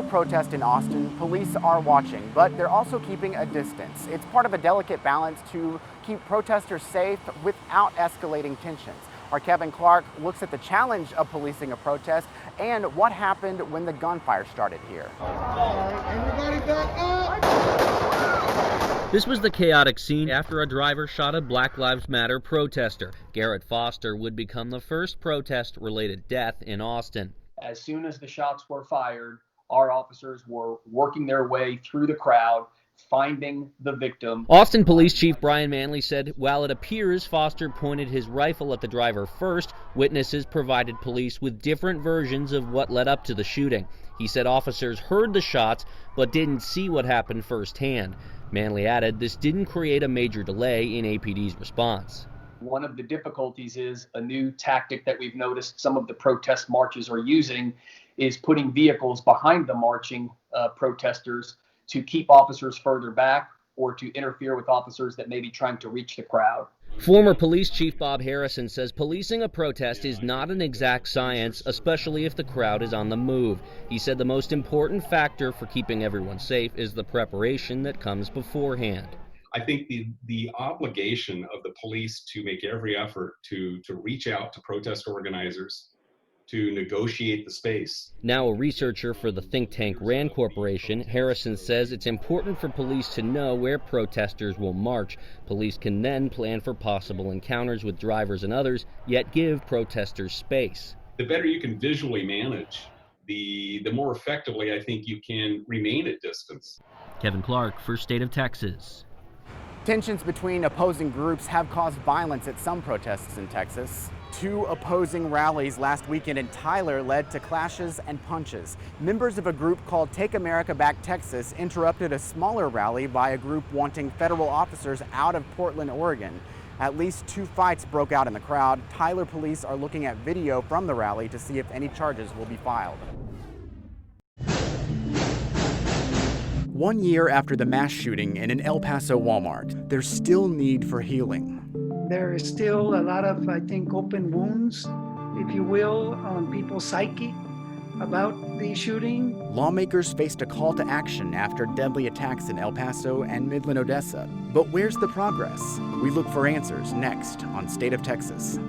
protest in Austin, police are watching, but they're also keeping a distance. It's part of a delicate balance to keep protesters safe without escalating tensions. Our Kevin Clark looks at the challenge of policing a protest and what happened when the gunfire started here. Everybody back up! This was the chaotic scene after a driver shot a Black Lives Matter protester. Garrett Foster would become the first protest-related death in Austin. As soon as the shots were fired, our officers were working their way through the crowd, finding the victim. Austin Police Chief Brian Manley said while it appears Foster pointed his rifle at the driver first, witnesses provided police with different versions of what led up to the shooting. He said officers heard the shots but didn't see what happened firsthand. Manley added this didn't create a major delay in APD's response. One of the difficulties is a new tactic that we've noticed some of the protest marches are using is putting vehicles behind the marching protesters to keep officers further back or to interfere with officers that may be trying to reach the crowd. Former Police Chief Bob Harrison says policing a protest is not an exact science, especially if the crowd is on the move. He said the most important factor for keeping everyone safe is the preparation that comes beforehand. I think the obligation of the police to make every effort to reach out to protest organizers, to negotiate the space. Now a researcher for the think tank RAND Corporation, Harrison says it's important for police to know where protesters will march. Police can then plan for possible encounters with drivers and others, yet give protesters space. The better you can visually manage, the more effectively I think you can remain at distance. Kevin Clark for State of Texas. Tensions between opposing groups have caused violence at some protests in Texas. Two opposing rallies last weekend in Tyler led to clashes and punches. Members of a group called Take America Back Texas interrupted a smaller rally by a group wanting federal officers out of Portland, Oregon. At least two fights broke out in the crowd. Tyler police are looking at video from the rally to see if any charges will be filed. 1 year after the mass shooting in an El Paso Walmart, there's still need for healing. There is still a lot of, I think, open wounds, if you will, on people's psyche about the shooting. Lawmakers faced a call to action after deadly attacks in El Paso and Midland, Odessa. But where's the progress? We look for answers next on State of Texas.